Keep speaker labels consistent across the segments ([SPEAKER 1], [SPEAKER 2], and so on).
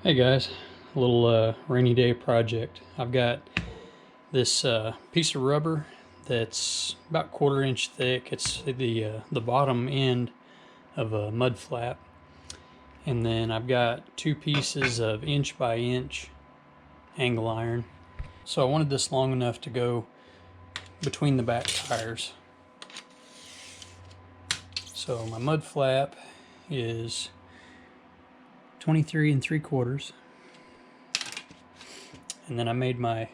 [SPEAKER 1] Hey guys, a little rainy day project. I've got this piece of rubber that's about 1/4 inch thick. It's the bottom end of a mud flap, and then I've got 2 pieces of 1" by 1" angle iron. So I wanted this long enough to go between the back tires. So my mud flap is 23 3/4, and then I made my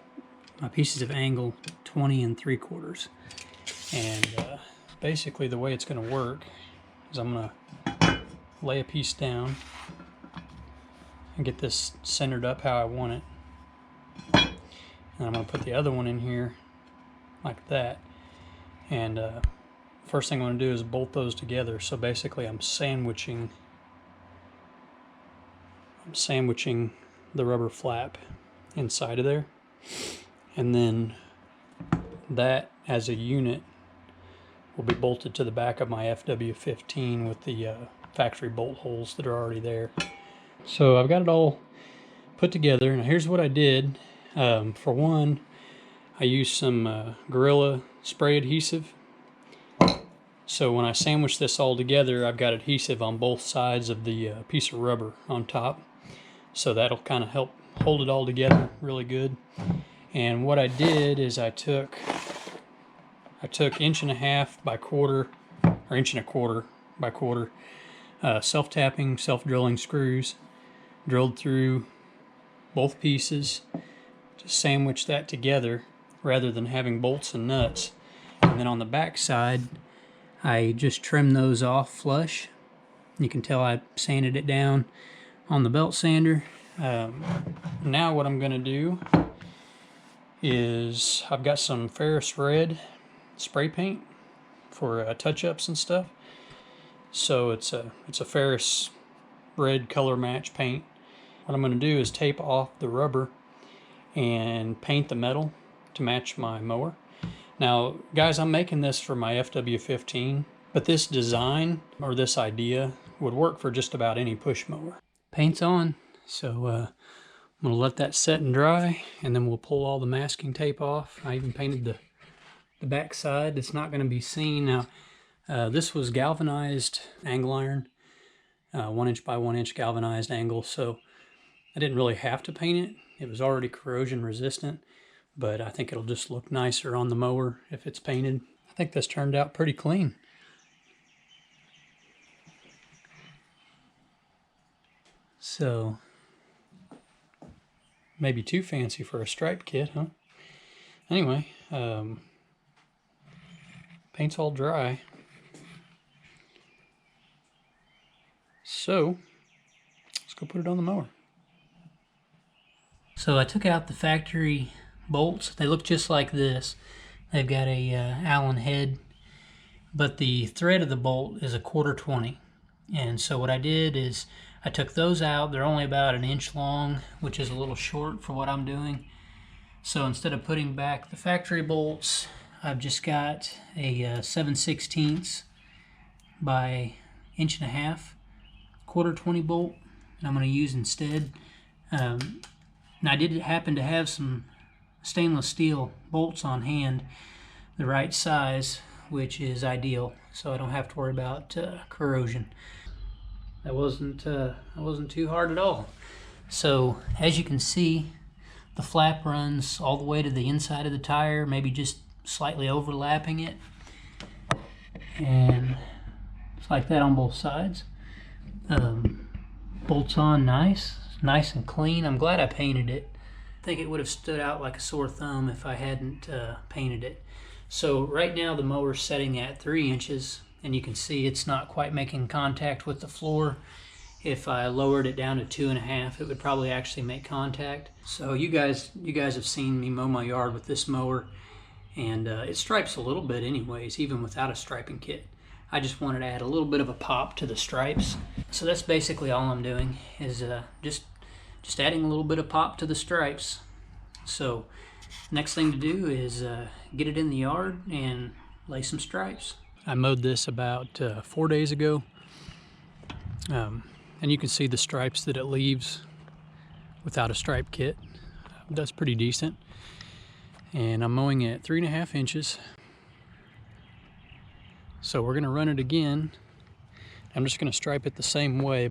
[SPEAKER 1] pieces of angle 20 3/4. And basically the way it's going to work is I'm going to lay a piece down and get this centered up how I want it, and I'm going to put the other one in here like that. And first thing I'm going to do is bolt those together. So basically I'm sandwiching the rubber flap inside of there, and then that as a unit will be bolted to the back of my FW15 with the factory bolt holes that are already there. So I've got it all put together. Now here's what I did. For one, I used some Gorilla spray adhesive. So when I sandwich this all together, I've got adhesive on both sides of the piece of rubber on top. So that'll kind of help hold it all together really good. And what I did is I took 1.5" by 1/4, or 1.25" by 1/4 self-tapping, self-drilling screws, drilled through both pieces to sandwich that together rather than having bolts and nuts. And then on the back side, I just trimmed those off flush. You can tell I sanded it down on the belt sander. Now what I'm going to do is I've got some Ferris red spray paint for touch-ups and stuff. So it's a Ferris red color match paint. What I'm going to do is tape off the rubber and paint the metal to match my mower. Now guys, I'm making this for my FW15, but this design or this idea would work for just about any push mower. Paint's on, so I'm going to let that set and dry, and then we'll pull all the masking tape off. I even painted the back side. It's not going to be seen. Now this was galvanized angle iron, 1" by 1" galvanized angle, so I didn't really have to paint it. It was already corrosion resistant, but I think it'll just look nicer on the mower if it's painted. I think this turned out pretty clean. So, maybe too fancy for a stripe kit, huh? Anyway, paint's all dry. So, let's go put it on the mower. So I took out the factory bolts. They look just like this. They've got a Allen head, but the thread of the bolt is a 1/4 20. And so what I did is I took those out. They're only about 1 inch long, which is a little short for what I'm doing. So instead of putting back the factory bolts, I've just got a 7/16 by 1.5" 1/4 20 bolt, and I'm going to use instead. Now I did happen to have some stainless steel bolts on hand, the right size, which is ideal, so I don't have to worry about corrosion. That wasn't too hard at all. So as you can see, the flap runs all the way to the inside of the tire, maybe just slightly overlapping it, and it's like that on both sides. Bolts on nice and clean. I'm glad I painted it. I think it would have stood out like a sore thumb if I hadn't painted it. So right now the mower's setting at 3 inches, and you can see it's not quite making contact with the floor. If I lowered it down to 2.5, it would probably actually make contact. So you guys have seen me mow my yard with this mower, and it stripes a little bit anyways, even without a striping kit. I just wanted to add a little bit of a pop to the stripes. So that's basically all I'm doing, is just adding a little bit of pop to the stripes. So next thing to do is get it in the yard and lay some stripes. I mowed this about 4 days ago, and you can see the stripes that it leaves without a stripe kit. That's pretty decent. And I'm mowing at 3.5 inches. So we're gonna run it again. I'm just gonna stripe it the same way.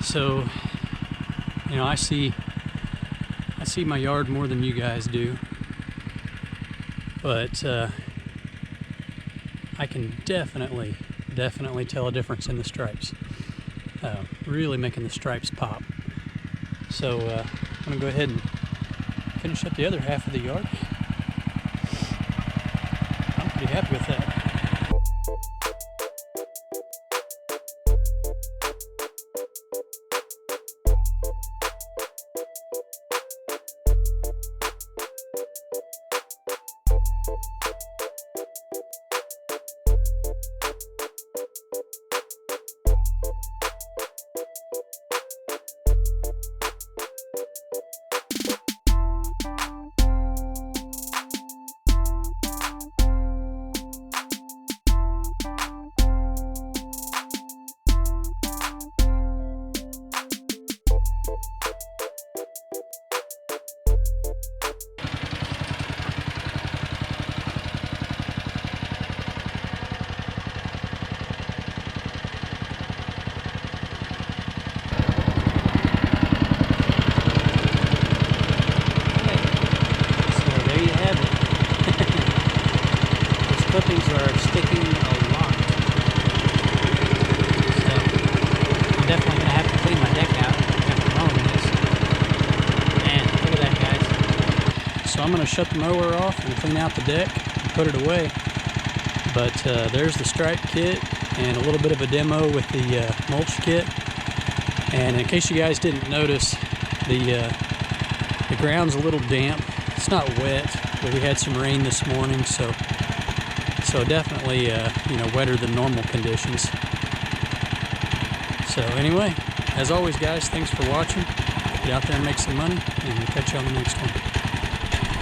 [SPEAKER 1] So, you know, I see my yard more than you guys do, but I can definitely tell a difference in the stripes. Really making the stripes pop. So I'm gonna go ahead and finish up the other half of the yard. I'm pretty happy with that. Clippings are sticking a lot. So I'm definitely gonna have to clean my deck out after mowing this. Man, look at that, guys. So I'm gonna shut the mower off and clean out the deck and put it away. But there's the stripe kit and a little bit of a demo with the mulch kit. And in case you guys didn't notice, the ground's a little damp. It's not wet, but we had some rain this morning, so definitely, you know, wetter than normal conditions. So anyway, as always, guys, thanks for watching. Get out there and make some money, and we'll catch you on the next one.